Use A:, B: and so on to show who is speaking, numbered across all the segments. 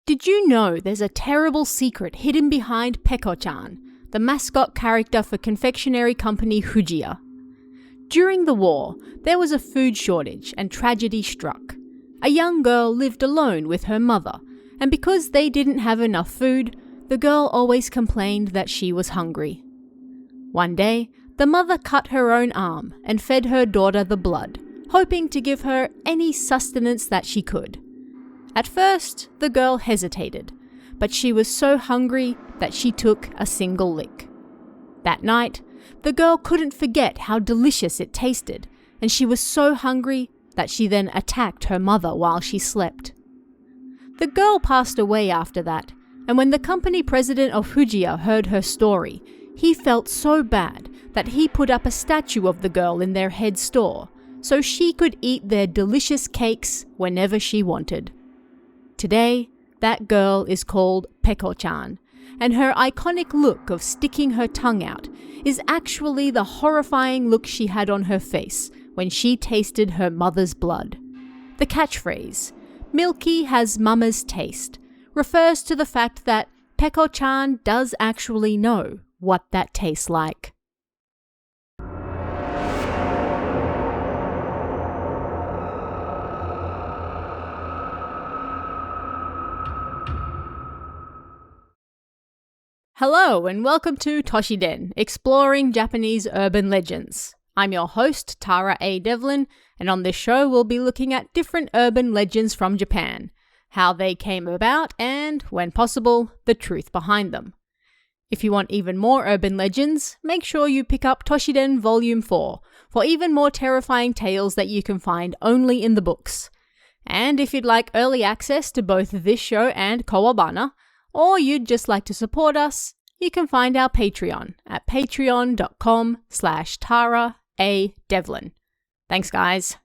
A: Did you know there's a terrible secret hidden behind Peko-chan, the mascot character for confectionery company Fujiya? During the war, there was a food shortage and tragedy struck. A young girl lived alone with her mother, and because they didn't have enough food, the girl always complained that she was hungry. One day, the mother cut her own arm and fed her daughter the blood, hoping to give her any sustenance that she could. At first, the girl hesitated, but she was so hungry that she took a single lick. That night, the girl couldn't forget how delicious it tasted, and she was so hungry that she then attacked her mother while she slept. The girl passed away after that, and when the company president of Fujiya heard her story, he felt so bad that he put up a statue of the girl in their head store, so she could eat their delicious cakes whenever she wanted. Today, that girl is called Peko-chan, and her iconic look of sticking her tongue out is actually the horrifying look she had on her face when she tasted her mother's blood. The catchphrase, "Milky has mama's taste," refers to the fact that Peko-chan does actually know what that tastes like. Hello and welcome to Toshiden, exploring Japanese urban legends. I'm your host, Tara A. Devlin, and on this show we'll be looking at different urban legends from Japan, how they came about, and, when possible, the truth behind them. If you want even more urban legends, make sure you pick up Toshiden Volume 4 for even more terrifying tales that you can find only in the books. And if you'd like early access to both this show and Kawabana, or you'd just like to support us, you can find our Patreon at patreon.com/TaraADevlin. Thanks, guys.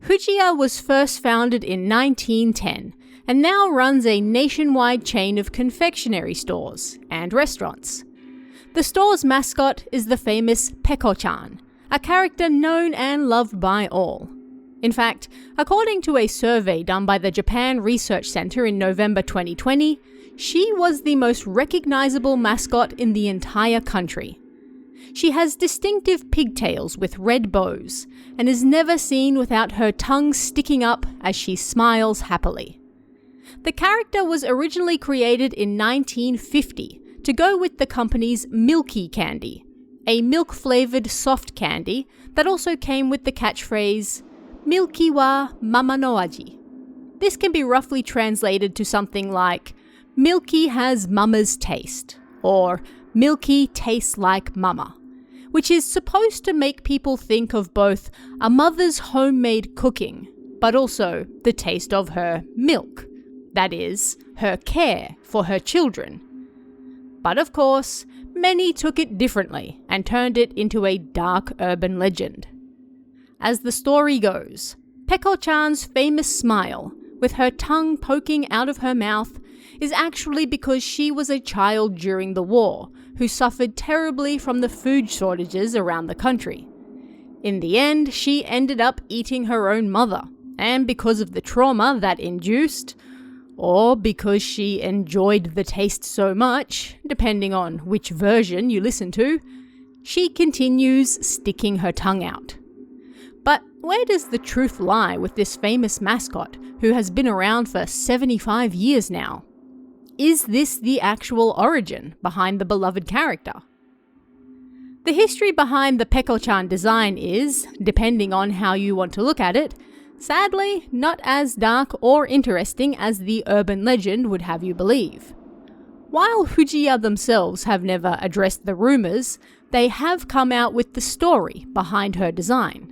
A: Fujiya was first founded in 1910 and now runs a nationwide chain of confectionery stores and restaurants. The store's mascot is the famous Peko-chan, a character known and loved by all. In fact, according to a survey done by the Japan Research Center in November 2020, she was the most recognizable mascot in the entire country. She has distinctive pigtails with red bows and is never seen without her tongue sticking up as she smiles happily. The character was originally created in 1950 to go with the company's Milky candy, a milk-flavored soft candy that also came with the catchphrase, "Milky wa mama no aji." This can be roughly translated to something like, "Milky has mama's taste," or "Milky tastes like mama," which is supposed to make people think of both a mother's homemade cooking, but also the taste of her milk, that is, her care for her children. But of course, many took it differently and turned it into a dark urban legend. As the story goes, Peko-chan's famous smile, with her tongue poking out of her mouth, is actually because she was a child during the war who suffered terribly from the food shortages around the country. In the end, she ended up eating her own mother, and because of the trauma that induced, or because she enjoyed the taste so much, depending on which version you listen to, she continues sticking her tongue out. But where does the truth lie with this famous mascot who has been around for 75 years now? Is this the actual origin behind the beloved character? The history behind the Peko-chan design is, depending on how you want to look at it, sadly not as dark or interesting as the urban legend would have you believe. While Fujiya themselves have never addressed the rumors, they have come out with the story behind her design.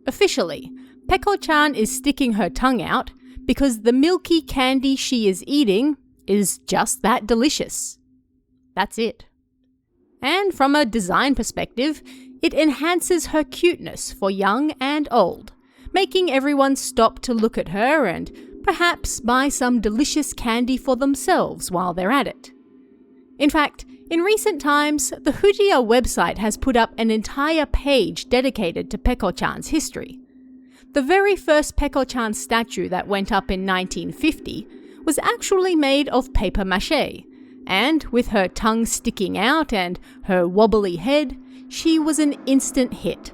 A: Officially, Peko-chan is sticking her tongue out because the milky candy she is eating is just that delicious. That's it. And from a design perspective, it enhances her cuteness for young and old, making everyone stop to look at her and perhaps buy some delicious candy for themselves while they're at it. In fact, in recent times, the Fujiya website has put up an entire page dedicated to Peko-chan's history. The very first Peko-chan statue that went up in 1950 was actually made of paper mache, and with her tongue sticking out and her wobbly head, she was an instant hit.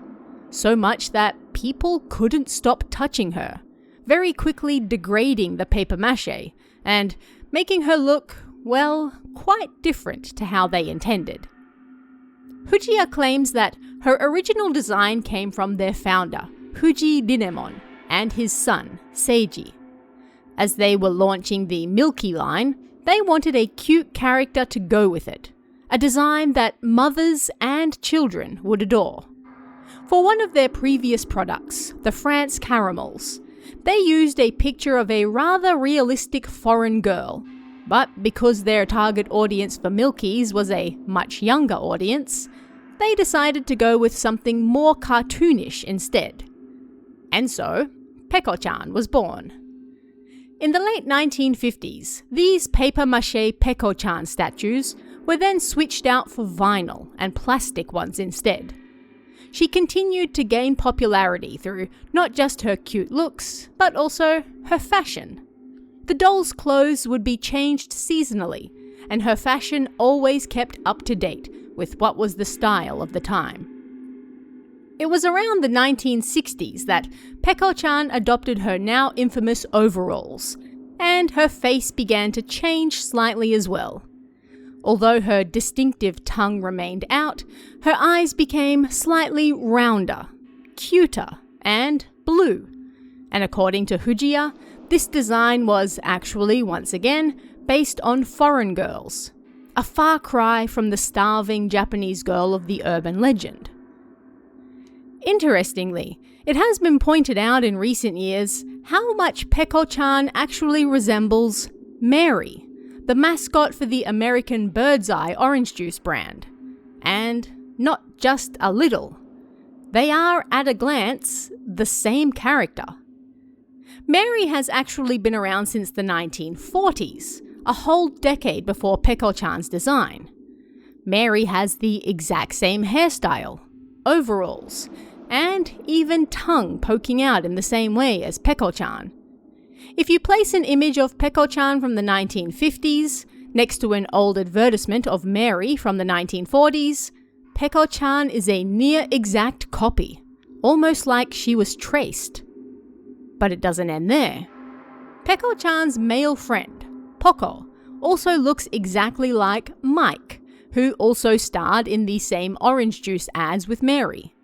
A: So much that people couldn't stop touching her, very quickly degrading the paper mache and making her look, well, quite different to how they intended. Fujiya claims that her original design came from their founder, Fuji Dinemon, and his son, Seiji. As they were launching the Milky line, they wanted a cute character to go with it, a design that mothers and children would adore. For one of their previous products, the France Caramels, they used a picture of a rather realistic foreign girl, but because their target audience for Milkies was a much younger audience, they decided to go with something more cartoonish instead. And so, Peko-chan was born. In the late 1950s, these paper-mache Peko-chan statues were then switched out for vinyl and plastic ones instead. She continued to gain popularity through not just her cute looks, but also her fashion. The doll's clothes would be changed seasonally, and her fashion always kept up to date with what was the style of the time. It was around the 1960s that Peko-chan adopted her now infamous overalls, and her face began to change slightly as well. Although her distinctive tongue remained out, her eyes became slightly rounder, cuter, and blue. And according to Fujiya, this design was actually, once again, based on foreign girls, a far cry from the starving Japanese girl of the urban legend. Interestingly, it has been pointed out in recent years how much Peko-chan actually resembles Mary, the mascot for the American Bird's Eye orange juice brand. And not just a little. They are, at a glance, the same character. Mary has actually been around since the 1940s, a whole decade before Peko-chan's design. Mary has the exact same hairstyle, overalls, and even tongue poking out in the same way as Peko-chan. If you place an image of Peko-chan from the 1950s next to an old advertisement of Mary from the 1940s, Peko-chan is a near exact copy, almost like she was traced. But it doesn't end there. Peko-chan's male friend, Poko, also looks exactly like Mike, who also starred in the same orange juice ads with Mary.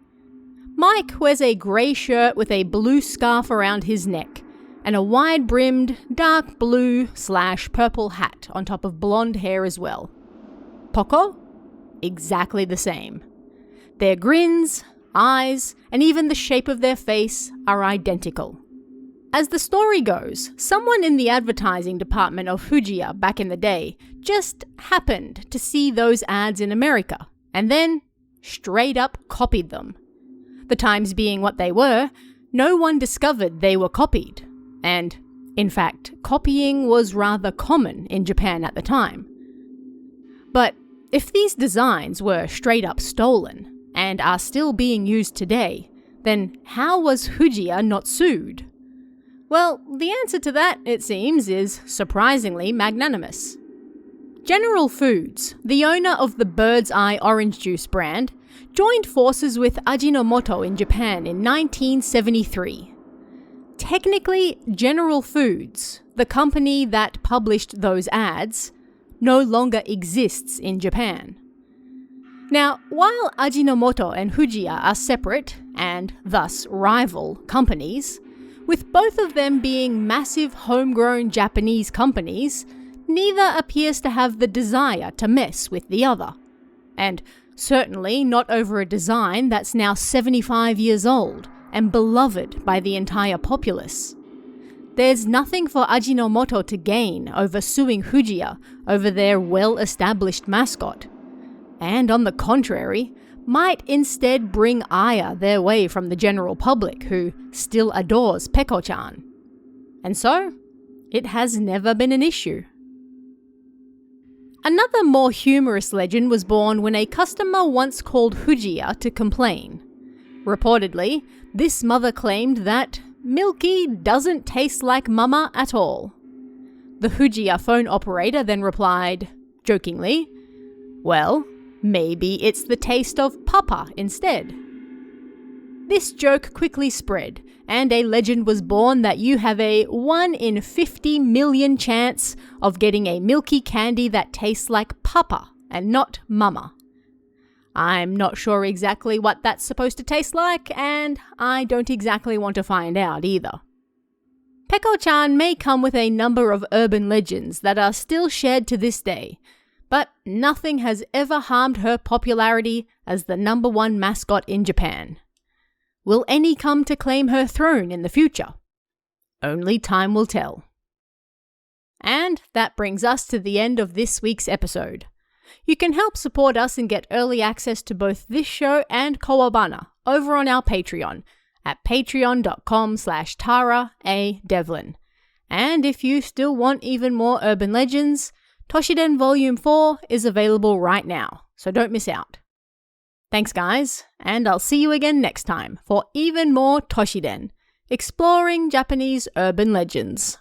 A: Mike wears a grey shirt with a blue scarf around his neck, and a wide-brimmed, dark blue/purple hat on top of blonde hair as well. Poko? Exactly the same. Their grins, eyes, and even the shape of their face are identical. As the story goes, someone in the advertising department of Fujiya back in the day just happened to see those ads in America, and then straight up copied them. The times being what they were, no one discovered they were copied. And, in fact, copying was rather common in Japan at the time. But if these designs were straight up stolen, and are still being used today, then how was Fujiya not sued? Well, the answer to that, it seems, is surprisingly magnanimous. General Foods, the owner of the Bird's Eye orange juice brand, joined forces with Ajinomoto in Japan in 1973. Technically, General Foods, the company that published those ads, no longer exists in Japan. Now, while Ajinomoto and Fujiya are separate, and thus rival, companies, with both of them being massive homegrown Japanese companies, neither appears to have the desire to mess with the other. And certainly not over a design that's now 75 years old and beloved by the entire populace. There's nothing for Ajinomoto to gain over suing Fujiya over their well-established mascot. And on the contrary, might instead bring ire their way from the general public who still adores Peko-chan. And so, it has never been an issue. Another more humorous legend was born when a customer once called Fujiya to complain. Reportedly, this mother claimed that Milky doesn't taste like mama at all. The Fujiya phone operator then replied, jokingly, "Well, maybe it's the taste of papa instead." This joke quickly spread, and a legend was born that you have a 1 in 50 million chance of getting a milky candy that tastes like papa and not mama. I'm not sure exactly what that's supposed to taste like, and I don't exactly want to find out either. Peko-chan may come with a number of urban legends that are still shared to this day, but nothing has ever harmed her popularity as the #1 mascot in Japan. Will any come to claim her throne in the future? Only time will tell. And that brings us to the end of this week's episode. You can help support us and get early access to both this show and Kawabana over on our Patreon at patreon.com/TaraADevlin. And if you still want even more urban legends, Toshiden Volume 4 is available right now, so don't miss out. Thanks guys, and I'll see you again next time for even more Toshiden, exploring Japanese urban legends.